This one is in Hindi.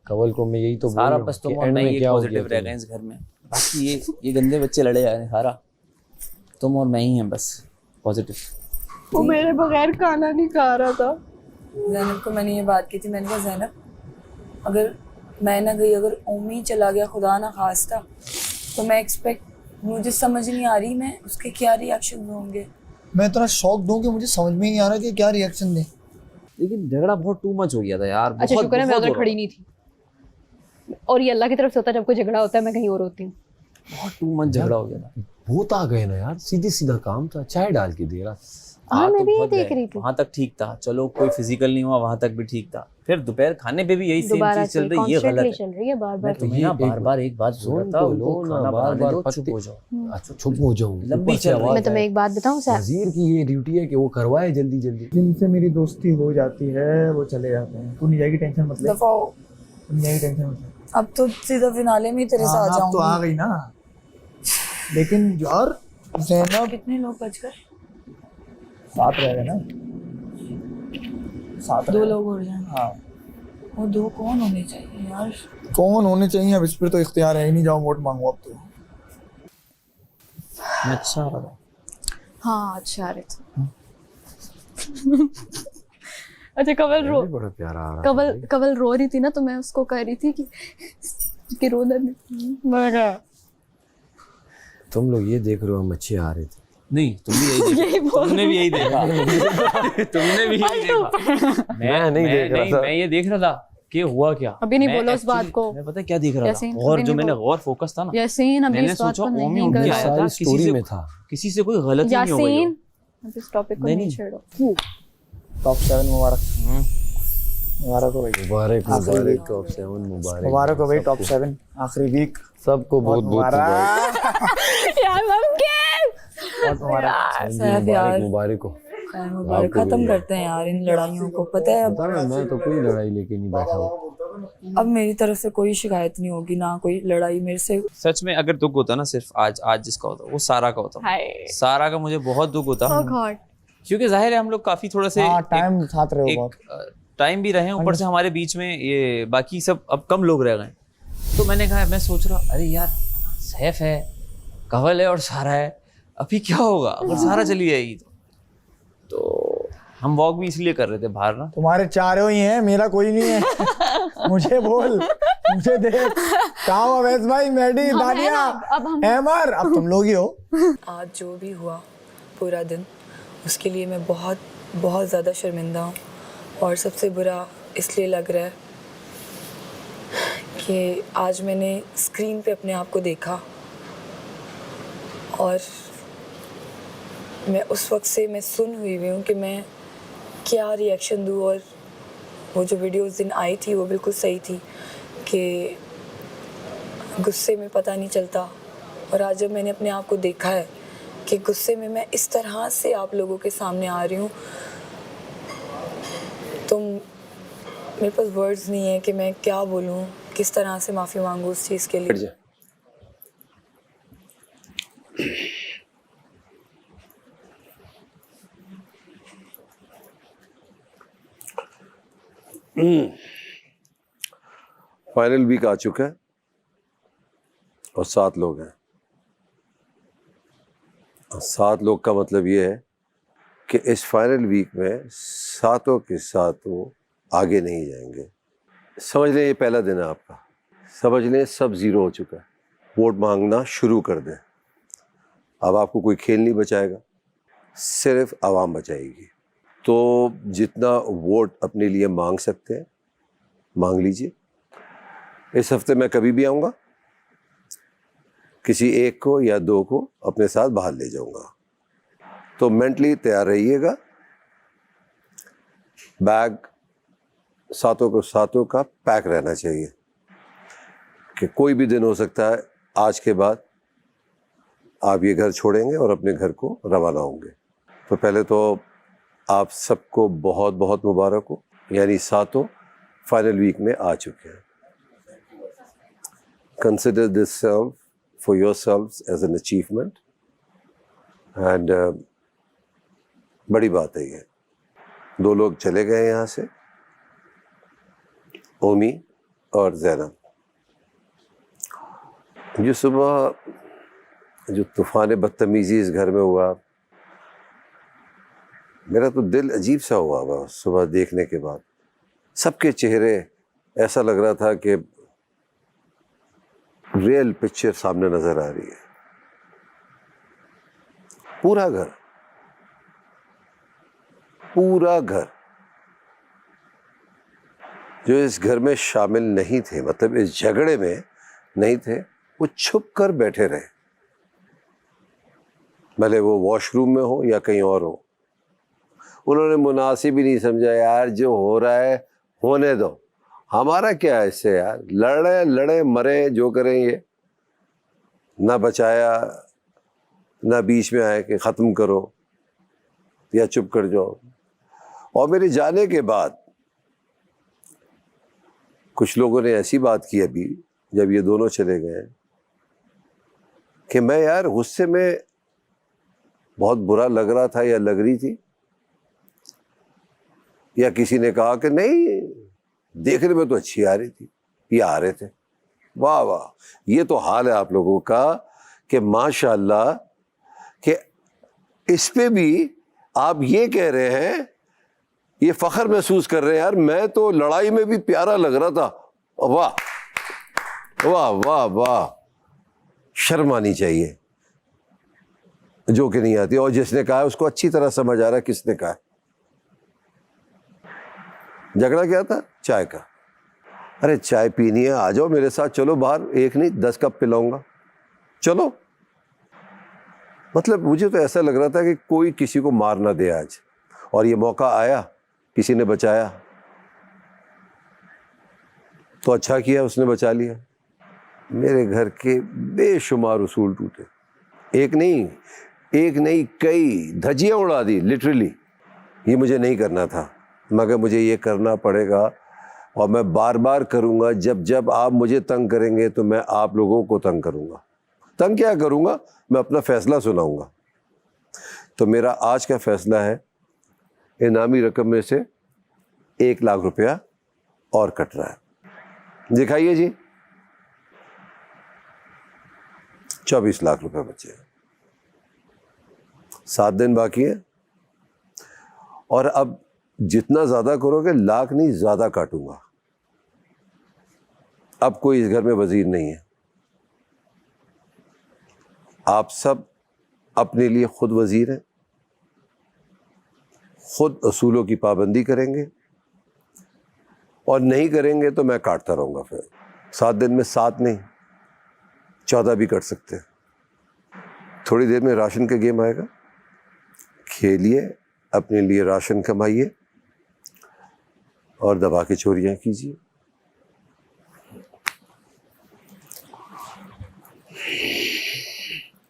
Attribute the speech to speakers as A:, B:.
A: कवल को मैं यही तो बोल रहा
B: सारा
A: हूँ
B: बस
A: कि
B: तुम और
A: end
B: मैं
A: में
B: ये
A: क्या हो
B: पॉजिटिव
A: गया
B: रह गए इस घर में, बाकी ये गंदे बच्चे लड़े जा रहे हैं। सारा तुम और मैं ही हैं बस पॉजिटिव।
C: वो मेरे बगैर खाना नहीं खा रहा था।
D: ज़ैनब को मैंने ये बात की थी, मैंने कहा ज़ैनब अगर मैं ना गई, अगर ओमी चला गया खुदा ना खास्ता, तो मैं मुझे समझ नहीं आ रही मैं उसके क्या रिएक्शन होंगे।
E: मैं इतना शॉक दूं कि मुझे समझ में नहीं आ रहा कि क्या रिएक्शन दे।
B: लेकिन झगड़ा बहुत टू मच हो गया था यार।
C: अच्छा शुक्र है मैं उधर खड़ी
B: नहीं,
C: नहीं थी, और ये अल्लाह की तरफ से होता है, जब कोई झगड़ा होता है मैं कहीं और होती हूँ।
B: बहुत टू मच झगड़ा हो गया था।
A: भूत आ गए ना यार, सीधी सीधा काम था, चाय डाल के दे रहा।
C: हाँ मैं
B: तो
C: भी यही
B: बहुत
C: देख
B: गए।
C: रही थी।
B: वहां तक ठीक था, चलो कोई फिजिकल नहीं हुआ, वहां तक भी ठीक था। फिर दोपहर खाने पे भी यही सेम
C: दोबारा
B: चीज चल रही है, ये गलत
C: चल रही है बार
B: मैं
C: बार।
B: तुम्हें ना बार बार एक बात बोल रहा था,
A: तो
B: उनको
A: लो ना,
B: खाना
A: बार
B: बनाने
A: बार
B: दो, चुप हो जाओ।
A: अच्छा चुप हो जाऊं,
B: लंबी
A: ऊपर से
B: चल रही है।
A: आवाज
C: मैं तुम्हें
A: आए।
C: एक बात बताऊं सर,
A: वजीर की ये ड्यूटी है कि वो करवाए जल्दी जल्दी।
E: जिनसे मेरी दोस्ती हो जाती है वो चले जाते हैं। तू नहीं जाएगी, टेंशन मत ले।
D: दफा हो।
E: तू नहीं जाएगी, टेंशन मत ले।
D: अब तो सीधा फिनाले में ही तेरे से आ
E: हाँ, अब तो आ
D: जाऊंगी।
E: गई ना। लेकिन यार ज़ैनब
D: कितने लोग बच गए?
E: 7 रह गए ना, 7
D: 2 लोग हो जाए।
E: हाँ,
D: वो 2 कौन होने चाहिए यार?
E: कौन होने चाहिए अब इस पर तो इख्तियार है ही नहीं। जाओ वोट मांगो अब तो।
B: मैं अच्छा आ रहा।
C: हाँ अच्छा आ रहे थे। अच्छा
A: बड़ा प्यारा आ रहा है।
C: कवल रो रही थी ना, तो मैं उसको कह रही थी कि रोना नहीं।
A: तुम लोग ये देख रहे हो हम अच्छे आ रहे थे।
B: नहीं तुम भी यही देखा, तुमने भी यही देखा। तुमने भी यही देखा।
A: मैं नहीं देख रहा था।
B: मैं ये देख रहा था कि हुआ क्या।
C: अभी नहीं
B: मैं
C: बोलो उस बात
B: actually-
C: को।
B: मैं पता है क्या देख रहा
C: यासीन,
B: था, और
C: अभी
B: जो
C: नहीं
B: मैंने
C: बोलो।
B: गौर फोकस था ना,
C: यासीन अभी
B: मैंने
C: इस बात
B: सोचा
C: को
B: ओमी
C: नहीं
B: उठ के
C: कर।
B: आया था,
A: सारी स्टोरी में था।
B: किसी से कोई गलती नहीं हो गई हो।
C: यासीन अब इस टॉपिक को
B: नहीं,
C: नहीं
B: नहीं।
C: छेड़ो।
E: टॉप 7 मुबारक। मुबारक हो भाई,
A: मुबारक
E: आखिरी
A: मुबारक,
E: week।
A: टॉप 7 मुबारक।
E: मुबारक हो भाई, टॉप 7 आखिरी वीक।
A: सबको बहुत बहुत मुबारक।
C: यार मम्मी
E: बहुत मुबारक।
D: सैफ यार,
A: मुबारक हो।
D: खैर मुबारक। खत्म करते हैं यार इन लड़ाइयों को। पता है
A: पता ना, मैं तो कोई लड़ाई लेके नहीं बैठा हूँ।
D: अब मेरी तरफ से कोई शिकायत नहीं होगी, ना कोई लड़ाई मेरे से।
B: सच में अगर दुख होता ना सिर्फ आज जिसका होता वो सारा का होता।
C: हाय
B: सारा का मुझे बहुत दुख होता,
C: ओह गॉड।
B: क्योंकि जाहिर है हम लोग काफी थोड़ा से
E: हाँ, टाइम साथ रहे हो बहुत।
B: टाइम भी रहे, ऊपर से हमारे बीच में ये बाकी सब अब कम लोग रह गए। तो मैंने कहा, मैं सोच रहा अरे यार सैफ है, कवल है और सारा है, अभी क्या होगा अगर सारा चली जाएगी तो हम वॉक भी इसलिए कर रहे थे बाहर ना।
E: तुम्हारे चारों ही हैं, मेरा कोई नहीं है। मुझे बोल, मुझे देख। कहाँ हुआ वैस भाई, मैडी, दानिया, एमर, अब तुम लोग ही हो।
D: आज जो भी हुआ पूरा दिन, उसके लिए मैं बहुत बहुत ज़्यादा शर्मिंदा हूँ। और सबसे बुरा इसलिए लग रहा है कि आज मैंने स्क्रीन पे अपने आप को देखा, और मैं उस वक्त से मैं सुन हुई हूँ कि मैं क्या रिएक्शन दूँ। और वो जो वीडियो उस दिन आई थी वो बिल्कुल सही थी कि गुस्से में पता नहीं चलता। और आज जब मैंने अपने आप को देखा है कि गुस्से में मैं इस तरह से आप लोगों के सामने आ रही हूँ, तो मेरे पास वर्ड्स नहीं है कि मैं क्या बोलूँ, किस तरह से माफ़ी मांगूँ उस चीज़ के लिए।
F: फाइनल वीक आ चुका है और 7 लोग हैं। और 7 लोग का मतलब ये है कि इस फाइनल वीक में 7 के 7 आगे नहीं जाएंगे। समझ लें ये पहला दिन है आपका, समझ लें सब ज़ीरो हो चुका है। वोट मांगना शुरू कर दें। अब आपको कोई खेल नहीं बचाएगा, सिर्फ आवाम बचाएगी। तो जितना वोट अपने लिए मांग सकते हैं मांग लीजिए। इस हफ्ते मैं कभी भी आऊँगा, किसी एक को या 2 को अपने साथ बाहर ले जाऊँगा। तो मेंटली तैयार रहिएगा। बैग 7 का पैक रहना चाहिए कि कोई भी दिन हो सकता है आज के बाद आप ये घर छोड़ेंगे और अपने घर को रवाना होंगे। तो पहले तो आप सबको बहुत बहुत मुबारक हो, यानी 7 फाइनल वीक में आ चुके हैं। Consider this self for yourselves as an achievement and बड़ी बात है ये। 2 लोग चले गए यहाँ से, ओमी और ज़ैनब, जो सुबह जो तूफ़ान बदतमीज़ी इस घर में हुआ, मेरा तो दिल अजीब सा हुआ वह सुबह देखने के बाद। सबके चेहरे ऐसा लग रहा था कि रियल पिक्चर सामने नज़र आ रही है। पूरा घर जो इस घर में शामिल नहीं थे, मतलब इस झगड़े में नहीं थे, वो छुप कर बैठे रहे, भले वो वॉशरूम में हो या कहीं और हो। उन्होंने मुनासिब ही नहीं समझा, यार जो हो रहा है होने दो, हमारा क्या है इससे यार, लड़े मरे जो करें ये। ना बचाया, ना बीच में आए कि ख़त्म करो या चुप कर जाओ। और मेरे जाने के बाद कुछ लोगों ने ऐसी बात की अभी जब ये दोनों चले गए कि मैं यार गुस्से में बहुत बुरा लग रहा था या लग रही थी, या किसी ने कहा कि नहीं देखने में तो अच्छी आ रही थी, ये आ रहे थे। वाह वाह, ये तो हाल है आप लोगों का कि माशाल्लाह कि इस पे भी आप ये कह रहे हैं, ये फख्र महसूस कर रहे हैं, यार मैं तो लड़ाई में भी प्यारा लग रहा था। वाह वाह वाह वाह, शर्म आनी चाहिए जो कि नहीं आती। और जिसने कहा है उसको अच्छी तरह समझ आ रहा है किसने कहा है। झगड़ा क्या था? चाय का। अरे चाय पीनी है, आ जाओ मेरे साथ, चलो बाहर, 1 नहीं 10 कप पिलाऊंगा, चलो। मतलब मुझे तो ऐसा लग रहा था कि कोई किसी को मार ना दे आज, और ये मौका आया, किसी ने बचाया तो अच्छा किया, उसने बचा लिया। मेरे घर के बेशुमार उसूल टूटे, एक नहीं कई धज्जियां उड़ा दी लिटरली। ये मुझे नहीं करना था, मगर मुझे ये करना पड़ेगा, और मैं बार बार करूँगा। जब जब आप मुझे तंग करेंगे तो मैं आप लोगों को तंग करूँगा। तंग क्या करूँगा? मैं अपना फ़ैसला सुनाऊँगा। तो मेरा आज का फ़ैसला है, इनामी रकम में से 1 लाख रुपया और कट रहा है। दिखाइए जी, 24 लाख रुपए बचे, 7 दिन बाकी है। और अब जितना ज़्यादा करोगे, लाख नहीं ज़्यादा काटूंगा। अब कोई इस घर में वजीर नहीं है, आप सब अपने लिए खुद वजीर हैं, खुद असूलों की पाबंदी करेंगे, और नहीं करेंगे तो मैं काटता रहूँगा। फिर 7 दिन में 7 नहीं 14 भी कट सकते हैं। थोड़ी देर में राशन का गेम आएगा, खेलिए, अपने लिए राशन कमाइए और दबा के चोरियां कीजिए।